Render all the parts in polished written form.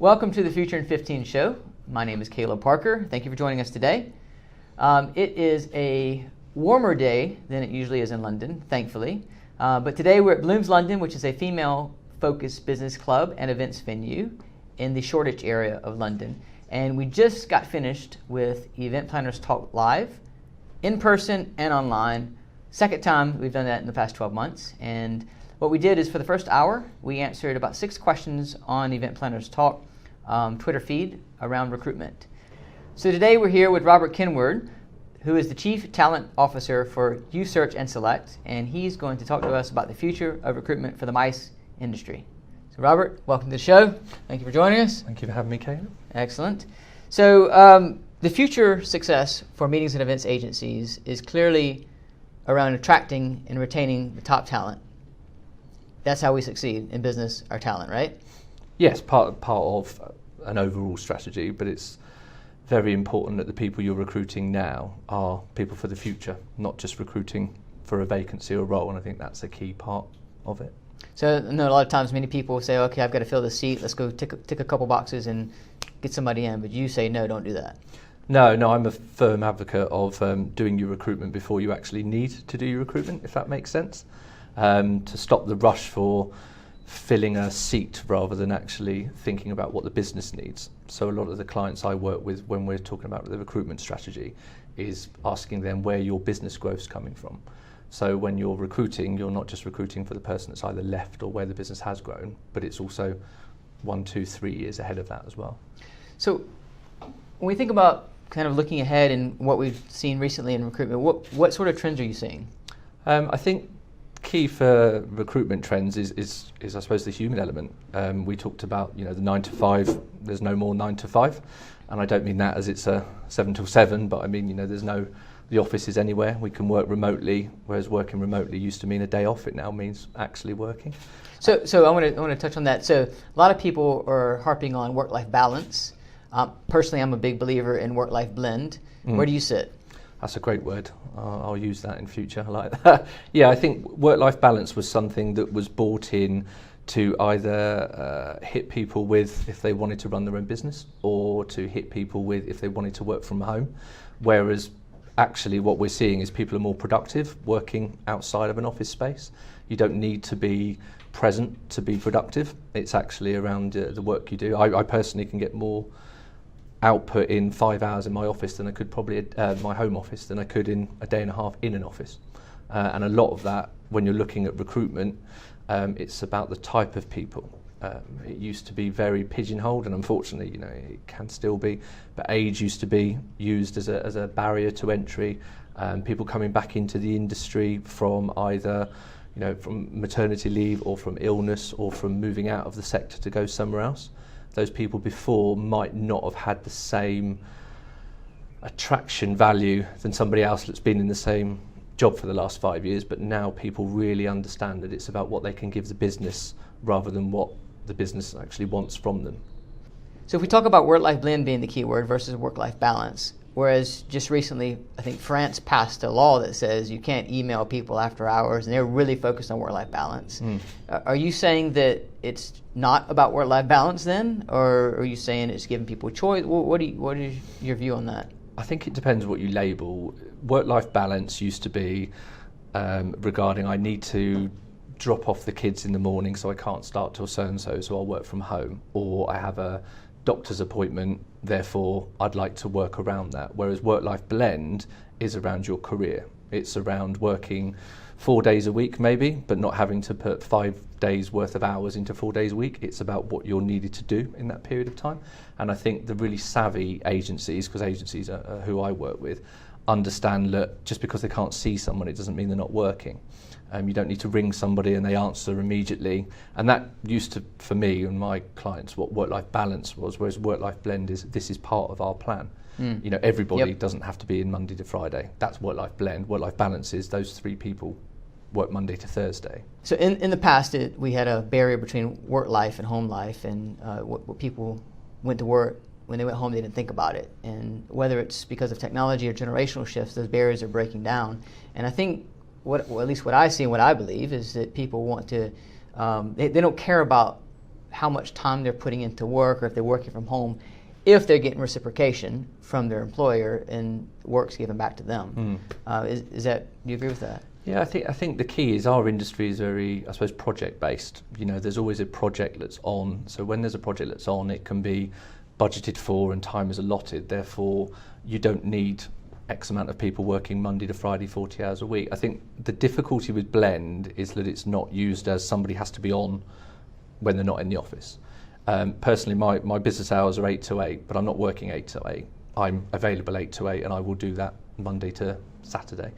Welcome to the Future in 15 show. My name is Caleb Parker. Thank you for joining us today. It is a warmer day than it usually is in London, thankfully. But today we're at Bloom's London, which is a female-focused business club and events venue in the Shoreditch area of London. And we just got finished with Event Planners Talk Live, in person and online. Second time we've done that in the past 12 months. And what we did is for the first hour, we answered about 6 questions on Event Planners Talk Twitter feed around recruitment. So today we're here with Robert Kenward, who is the Chief Talent Officer for USearch and Select, and he's going to talk to us about the future of recruitment for the MICE industry. So Robert, welcome to the show. Thank you for joining us. Thank you for having me, Caleb. Excellent. So the future success for meetings and events agencies is clearly around attracting and retaining the top talent. That's how we succeed in business, our talent, right? Yes, part of an overall strategy, but it's very important that the people you're recruiting now are people for the future, not just recruiting for a vacancy or role, and I think that's a key part of it. So I know a lot of times many people say, okay, I've got to fill the seat, let's go tick a couple boxes and get somebody in, but you say, no, don't do that. No, I'm a firm advocate of doing your recruitment before you actually need to do your recruitment, if that makes sense, to stop the rush for filling a seat rather than actually thinking about what the business needs. So a lot of the clients I work with when we're talking about the recruitment strategy is asking them where your business growth's coming from. So when you're recruiting, you're not just recruiting for the person that's either left or where the business has grown, but it's also 1, 2, 3 years ahead of that as well. So when we think about kind of looking ahead and what we've seen recently in recruitment, what sort of trends are you seeing? I think key for recruitment trends is I suppose the human element. We talked about the 9 to 5. There's no more 9 to 5, and I don't mean that as it's a 7 till 7, but I mean the office is anywhere. We can work remotely, whereas working remotely used to mean a day off. It now means actually working. So I want to touch on that. So a lot of people are harping on work-life balance. Personally, I'm a big believer in work-life blend. Where do you sit? That's a great word. I'll use that in future. I like that. Yeah, I think work-life balance was something that was brought in to either hit people with if they wanted to run their own business, or to hit people with if they wanted to work from home. Whereas actually what we're seeing is people are more productive working outside of an office space. You don't need to be present to be productive. It's actually around the work you do. I personally can get more output in 5 hours in my office than I could probably my home office than I could in a day and a half in an office. And a lot of that, when you're looking at recruitment, it's about the type of people. It used to be very pigeonholed, and unfortunately, it can still be. But age used to be used as a barrier to entry. People coming back into the industry from either, from maternity leave or from illness or from moving out of the sector to go somewhere else. Those people before might not have had the same attraction value than somebody else that's been in the same job for the last 5 years, but now people really understand that it's about what they can give the business rather than what the business actually wants from them. So if we talk about work-life blend being the key word versus work-life balance, whereas just recently, I think France passed a law that says you can't email people after hours, and they're really focused on work-life balance. Are you saying that it's not about work-life balance then, or are you saying it's giving people a choice? What is your view on that? I think it depends what you label. Work-life balance used to be regarding I need to drop off the kids in the morning so I can't start till so-and-so, so I'll work from home, or I have a doctor's appointment, therefore I'd like to work around that. Whereas work-life blend is around your career. It's around working 4 days a week maybe, but not having to put 5 days worth of hours into 4 days a week. It's about what you're needed to do in that period of time. And I think the really savvy agencies, because agencies are who I work with, understand that just because they can't see someone, it doesn't mean they're not working. You don't need to ring somebody and they answer immediately. And that used to, for me and my clients, what work-life balance was, whereas work-life blend is this is part of our plan. Everybody doesn't have to be in Monday to Friday. That's work-life blend. Work-life balance is those 3 people work Monday to Thursday. So in the past, we had a barrier between work life and home life, and what people went to work, when they went home, they didn't think about it. And whether it's because of technology or generational shifts, those barriers are breaking down. And I think at least what I see and what I believe is that people want to, they don't care about how much time they're putting into work, or if they're working from home, if they're getting reciprocation from their employer and work's given back to them. Is that, do you agree with that? Yeah, I think the key is our industry is very, I suppose, project based. You know, there's always a project that's on. So when there's a project that's on, it can be budgeted for and time is allotted. Therefore, you don't need X amount of people working Monday to Friday, 40 hours a week. I think the difficulty with blend is that it's not used as somebody has to be on when they're not in the office. Personally, my business hours are 8 to 8, but I'm not working 8 to 8. I'm available 8 to 8, and I will do that Monday to Saturday.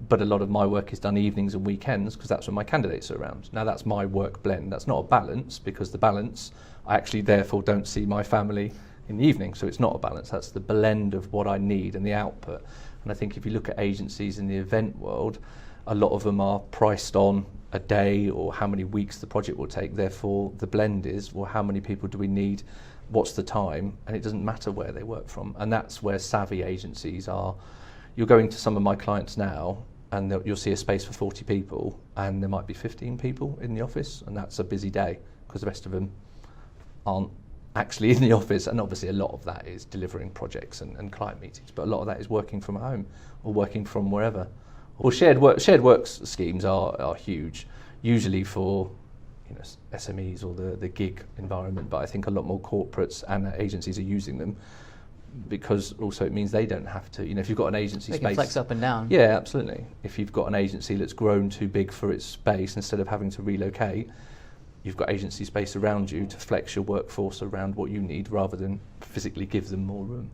But a lot of my work is done evenings and weekends because that's when my candidates are around. Now that's my work blend. That's not a balance, because the balance, I actually therefore don't see my family in the evening. So it's not a balance. That's the blend of what I need and the output. And I think if you look at agencies in the event world, a lot of them are priced on a day or how many weeks the project will take. Therefore, the blend is, well, how many people do we need? What's the time? And it doesn't matter where they work from. And that's where savvy agencies are. You're going to some of my clients now, and you'll see a space for 40 people, and there might be 15 people in the office, and that's a busy day because the rest of them aren't actually in the office. And obviously a lot of that is delivering projects and client meetings, but a lot of that is working from home or working from wherever. Or shared works schemes are huge, usually for SMEs or the gig environment, but I think a lot more corporates and agencies are using them, because also it means they don't have to, if you've got an agency they space, can flex up and down. Yeah, absolutely. If you've got an agency that's grown too big for its space, instead of having to relocate, you've got agency space around you to flex your workforce around what you need rather than physically give them more room.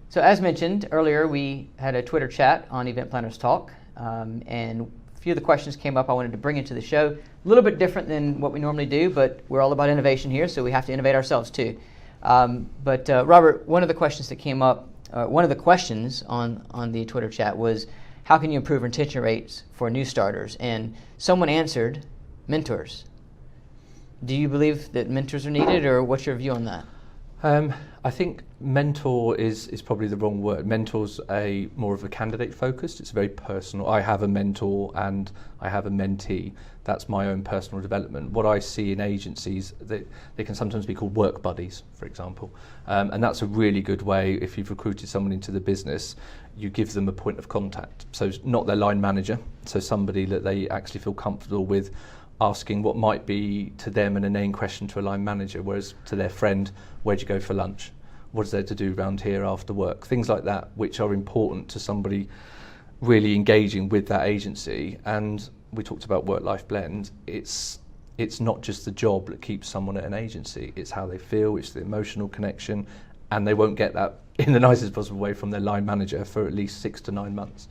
So as mentioned earlier, we had a Twitter chat on Event Planners Talk, and a few of the questions came up I wanted to bring into the show. A little bit different than what we normally do, but we're all about innovation here, so we have to innovate ourselves too. But Robert, one of the questions that came up, one of the questions on the Twitter chat was, how can you improve retention rates for new starters? And someone answered, mentors. Do you believe that mentors are needed, or what's your view on that? I think mentor is probably the wrong word. Mentor's more of a candidate focused. It's very personal. I have a mentor and I have a mentee. That's my own personal development. What I see in agencies, they can sometimes be called work buddies, for example. And that's a really good way. If you've recruited someone into the business, you give them a point of contact. So not their line manager, so somebody that they actually feel comfortable with asking what might be to them an inane question to a line manager, whereas to their friend, where'd you go for lunch? What is there to do around here after work? Things like that, which are important to somebody really engaging with that agency. And we talked about work-life blend. It's not just the job that keeps someone at an agency. It's how they feel, it's the emotional connection, and they won't get that in the nicest possible way from their line manager for at least 6 to 9 months.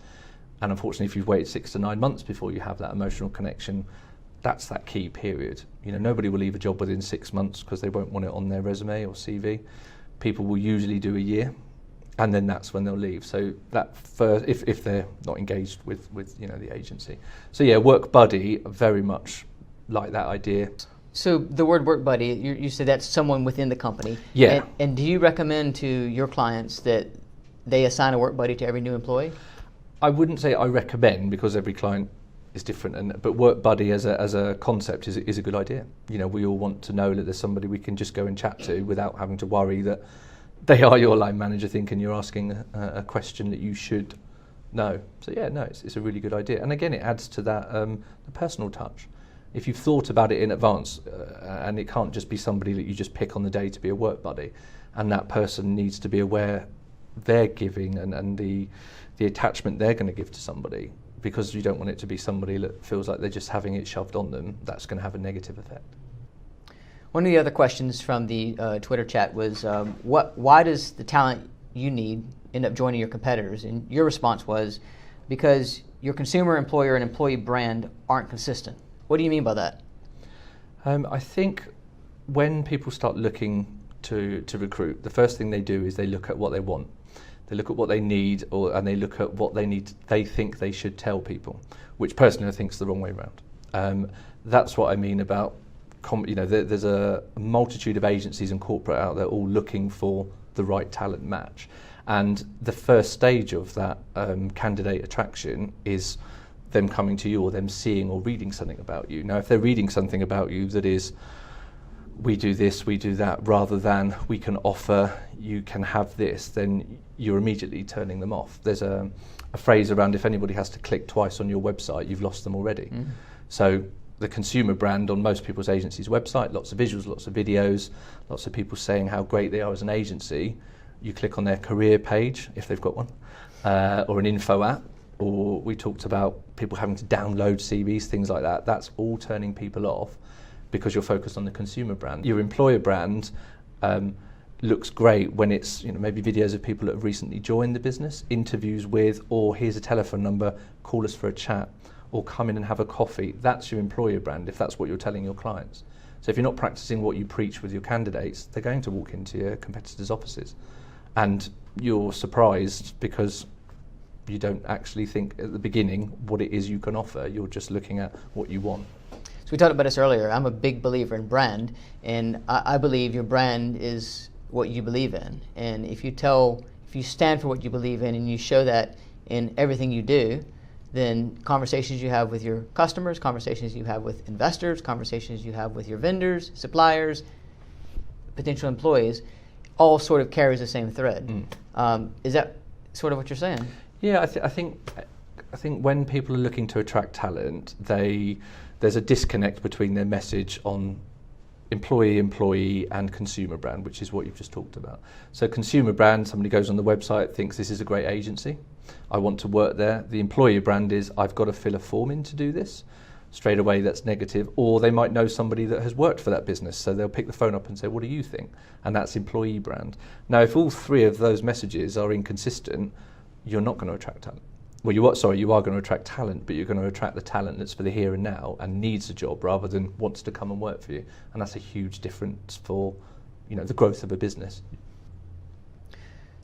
And unfortunately, if you've waited 6 to 9 months before you have that emotional connection, that's that key period. Nobody will leave a job within 6 months because they won't want it on their resume or CV. People will usually do a year, and then that's when they'll leave. So that first, if they're not engaged with the agency. So yeah, work buddy, very much like that idea. So the word work buddy, you said that's someone within the company. Yeah. And do you recommend to your clients that they assign a work buddy to every new employee? I wouldn't say I recommend, because every client is different, but work buddy as a concept is a good idea. We all want to know that there's somebody we can just go and chat to without having to worry that they are your line manager thinking you're asking a question that you should know. So yeah, no, it's a really good idea. And again, it adds to that the personal touch. If you've thought about it in advance, and it can't just be somebody that you just pick on the day to be a work buddy, and that person needs to be aware they're giving and the attachment they're going to give to somebody, because you don't want it to be somebody that feels like they're just having it shoved on them. That's going to have a negative effect. One of the other questions from the Twitter chat was, why does the talent you need end up joining your competitors? And your response was, because your consumer, employer, and employee brand aren't consistent. What do you mean by that? I think when people start looking to recruit, the first thing they do is they look at what they want. They look at what they need, and they look at what they think they should tell people, which personally I think is the wrong way around. That's what I mean about, there's a multitude of agencies and corporate out there all looking for the right talent match. And the first stage of that candidate attraction is them coming to you, or them seeing or reading something about you. Now, if they're reading something about you that is we do this, we do that, rather than we can offer, you can have this, then you're immediately turning them off. There's a phrase around, if anybody has to click twice on your website, you've lost them already. So the consumer brand on most people's agency's website, lots of visuals, lots of videos, lots of people saying how great they are as an agency. You click on their career page, if they've got one, or an info app, or we talked about people having to download CVs, things like that. That's all turning people off because you're focused on the consumer brand. Your employer brand looks great when it's, you know, maybe videos of people that have recently joined the business, interviews with, or here's a telephone number, call us for a chat, or come in and have a coffee. That's your employer brand if that's what you're telling your clients. So if you're not practicing what you preach with your candidates, they're going to walk into your competitors' offices. And you're surprised because you don't actually think at the beginning what it is you can offer. You're just looking at what you want. So we talked about this earlier. I'm a big believer in brand, and I believe your brand is what you believe in. And if you stand for what you believe in and you show that in everything you do, then conversations you have with your customers, conversations you have with investors, conversations you have with your vendors, suppliers, potential employees, all sort of carries the same thread. Is that sort of what you're saying? Yeah, I think when people are looking to attract talent, there's a disconnect between their message on employee, and consumer brand, which is what you've just talked about. So consumer brand, somebody goes on the website, thinks this is a great agency, I want to work there. The employee brand is, I've got to fill a form in to do this. Straight away that's negative. Or they might know somebody that has worked for that business, so they'll pick the phone up and say, what do you think? And that's employee brand. Now, if all three of those messages are inconsistent, you're not going to attract talent. Well, you are going to attract talent, but you're going to attract the talent that's for the here and now and needs a job rather than wants to come and work for you. And that's a huge difference for, the growth of a business.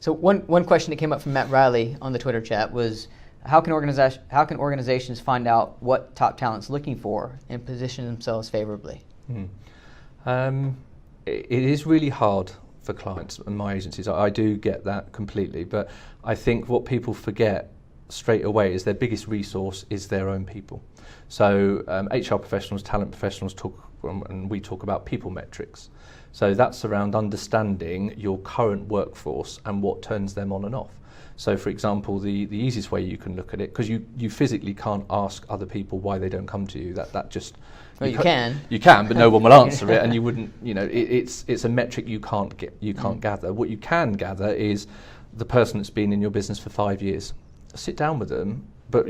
So one question that came up from Matt Riley on the Twitter chat was, how can organizations find out what top talent's looking for and position themselves favorably? It is really hard for clients and my agencies. I do get that completely, but I think what people forget straight away is their biggest resource is their own people. So HR professionals, talent professionals and we talk about people metrics. So that's around understanding your current workforce and what turns them on and off. So for example, the easiest way you can look at it, because you physically can't ask other people why they don't come to you, that just... Well, you can. You can, but no one will answer it, and you wouldn't, it's a metric you can't gather. What you can gather is the person that's been in your business for 5 years. Sit down with them, but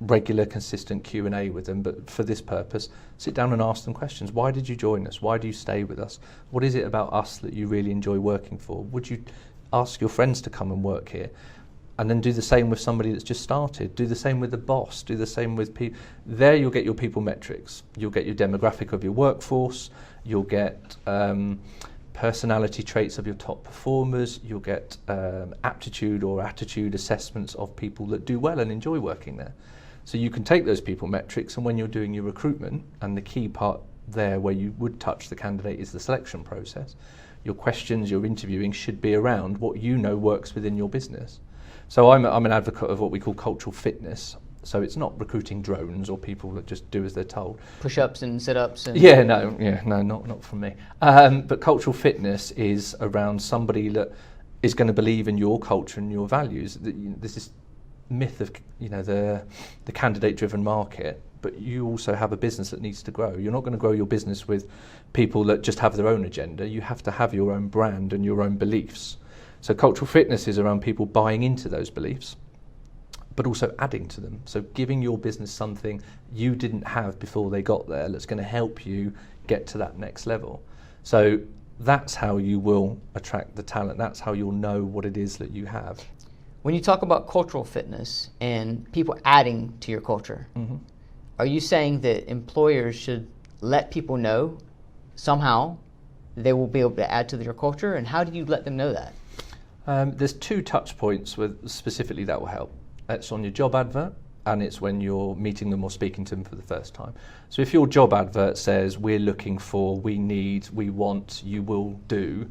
regular, consistent Q&A with them, but for this purpose, sit down and ask them questions. Why did you join us? Why do you stay with us? What is it about us that you really enjoy working for? Would you ask your friends to come and work here? And then do the same with somebody that's just started. Do the same with the boss. Do the same with people. There you'll get your people metrics. You'll get your demographic of your workforce. You'll get personality traits of your top performers. You'll get aptitude or attitude assessments of people that do well and enjoy working there. So you can take those people metrics, and when you're doing your recruitment, and the key part there where you would touch the candidate is the selection process, your questions, your interviewing should be around what works within your business. So I'm an advocate of what we call cultural fitness. So it's not recruiting drones or people that just do as they're told. Push-ups and sit-ups. And Not from me. But cultural fitness is around somebody that is going to believe in your culture and your values. There's this myth of the candidate-driven market, but you also have a business that needs to grow. You're not going to grow your business with people that just have their own agenda. You have to have your own brand and your own beliefs. So cultural fitness is around people buying into those beliefs, but also adding to them. So giving your business something you didn't have before they got there that's going to help you get to that next level. So that's how you will attract the talent. That's how you'll know what it is that you have. When you talk about cultural fitness and people adding to your culture, are you saying that employers should let people know somehow they will be able to add to your culture? And how do you let them know that? There's 2 touch points specifically that will help. It's on your job advert, and it's when you're meeting them or speaking to them for the first time. So if your job advert says, we're looking for, we need, we want, you will do,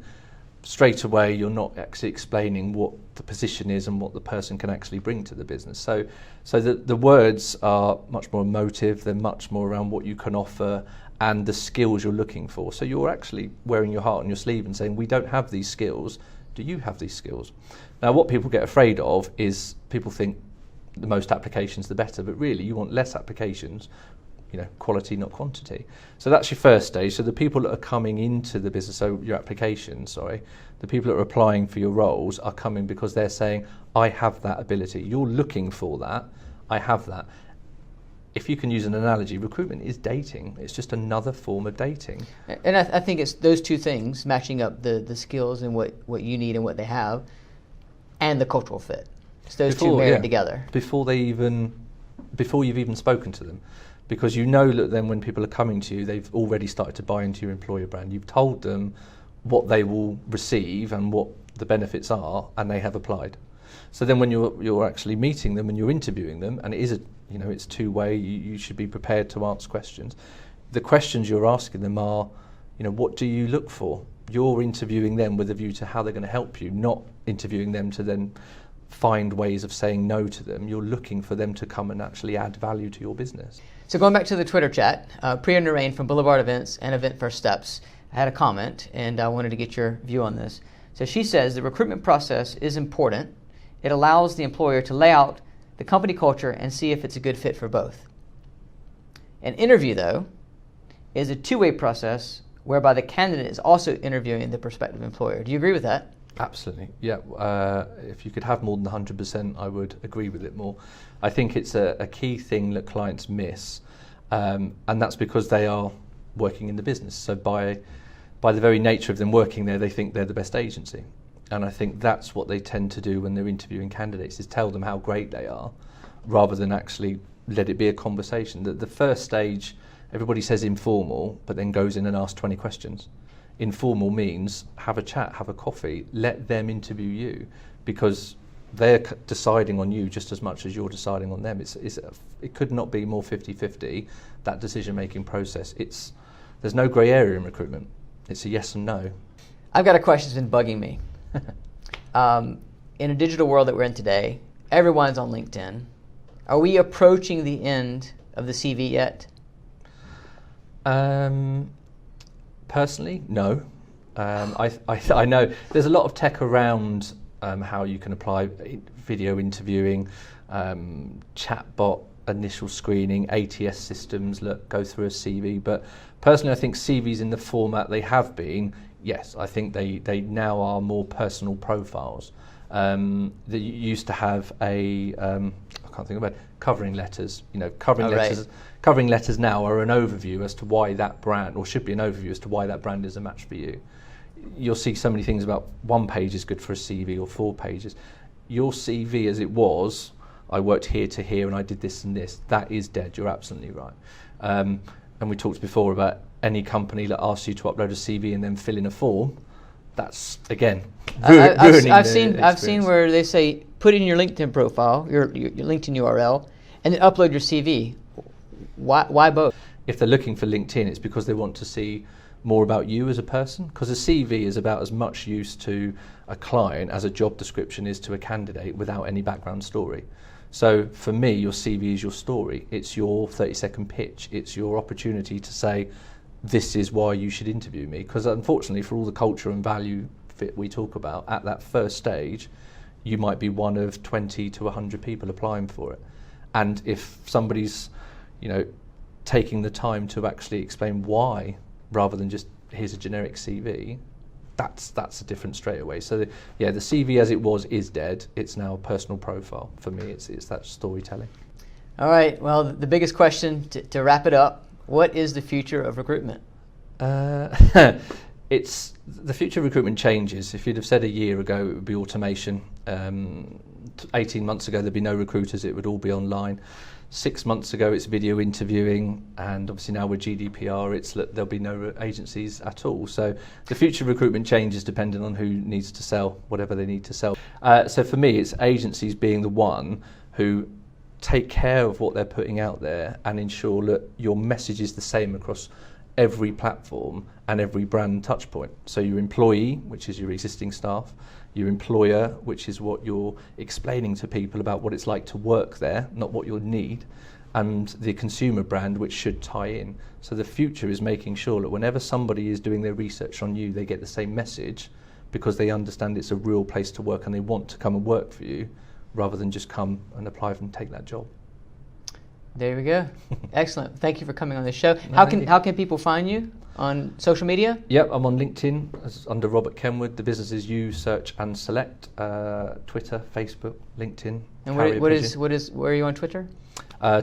straight away you're not actually explaining what the position is and what the person can actually bring to the business. So the words are much more emotive, they're much more around what you can offer, and the skills you're looking for. So you're actually wearing your heart on your sleeve and saying, we don't have these skills. Do you have these skills? Now, what people get afraid of is people think the most applications, the better, but really you want less applications, quality, not quantity. So that's your first stage. So the people that are coming into the business, so your applications, the people that are applying for your roles are coming because they're saying, I have that ability. You're looking for that. I have that. If you can use an analogy, recruitment is dating. It's just another form of dating. And I think it's those two things, matching up the skills and what you need and what they have, and the cultural fit. It's those two married together. Before you've even spoken to them. Because you know that then when people are coming to you, they've already started to buy into your employer brand. You've told them what they will receive and what the benefits are, and they have applied. So then when you're actually meeting them and you're interviewing them, and it is it's two-way, you should be prepared to ask questions. The questions you're asking them are, what do you look for? You're interviewing them with a view to how they're going to help you, not interviewing them to then find ways of saying no to them. You're looking for them to come and actually add value to your business. So going back to the Twitter chat, Priya Narain from Boulevard Events and Event First Steps had a comment, and I wanted to get your view on this. So she says the recruitment process is important. It allows the employer to lay out the company culture and see if it's a good fit for both. An interview, though, is a two-way process whereby the candidate is also interviewing the prospective employer. Do you agree with that? Absolutely, yeah. If you could have more than 100%, I would agree with it more. I think it's a key thing that clients miss, and that's because they are working in the business. So by the very nature of them working there, they think they're the best agency. And I think that's what they tend to do when they're interviewing candidates, is tell them how great they are, rather than actually let it be a conversation. The first stage, everybody says informal, but then goes in and asks 20 questions. Informal means have a chat, have a coffee, let them interview you, because they're deciding on you just as much as you're deciding on them. It could not be more 50-50, that decision-making process. There's no grey area in recruitment. It's a yes and no. I've got a question that's been bugging me. In a digital world that we're in today, everyone's on LinkedIn. Are we approaching the end of the CV yet? Personally, no. I know there's a lot of tech around how you can apply video interviewing, chatbot initial screening, ATS systems that go through a CV. But personally, I think CVs in the format they have been, yes, I think they now are more personal profiles. That you used to have I can't think about it, covering letters. Covering letters now are an overview as to why that brand, or should be an overview as to why that brand is a match for you. You'll see so many things about 1 page is good for a CV or 4 pages. Your CV as it was, I worked here to here and I did this and this, that is dead. You're absolutely right. And we talked before about any company that asks you to upload a CV and then fill in a form. That's, again, ruining I've seen where they say put in your LinkedIn profile, your LinkedIn URL, and then upload your CV. Why both? If they're looking for LinkedIn, it's because they want to see more about you as a person, because a CV is about as much use to a client as a job description is to a candidate without any background story. So for me, your CV is your story. It's your 30-second pitch. It's your opportunity to say, this is why you should interview me. Because unfortunately, for all the culture and value fit we talk about, at that first stage, you might be one of 20 to 100 people applying for it. And if somebody's, taking the time to actually explain why, rather than just here's a generic CV, that's a different straight away. So the CV as it was is dead. It's now a personal profile. For me, it's that storytelling. All right. Well, the biggest question to wrap it up: what is the future of recruitment? It's the future of recruitment changes. If you'd have said a year ago it would be automation, 18 months ago there'd be no recruiters. It would all be online. 6 months ago it's video interviewing, and obviously now with GDPR there'll be no agencies at all. So the future of recruitment changes depending on who needs to sell whatever they need to sell. So for me, it's agencies being the one who take care of what they're putting out there and ensure that your message is the same across every platform and every brand touch point. So your employee, which is your existing staff, your employer, which is what you're explaining to people about what it's like to work there, not what you'll need, and the consumer brand, which should tie in. So the future is making sure that whenever somebody is doing their research on you, they get the same message because they understand it's a real place to work and they want to come and work for you rather than just come and apply and take that job. There we go. Excellent. Thank you for coming on the show. How can people find you on social media? Yep, I'm on LinkedIn under Robert Kenward. The business is You Search and Select. Twitter, Facebook, LinkedIn. And where are you on Twitter?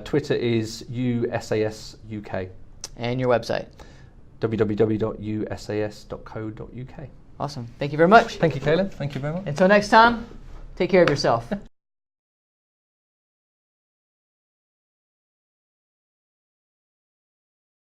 Twitter is USAS UK. And your website? www.usas.co.uk. Awesome. Thank you very much. Thank you, Caleb. Thank you very much. Until next time, take care of yourself.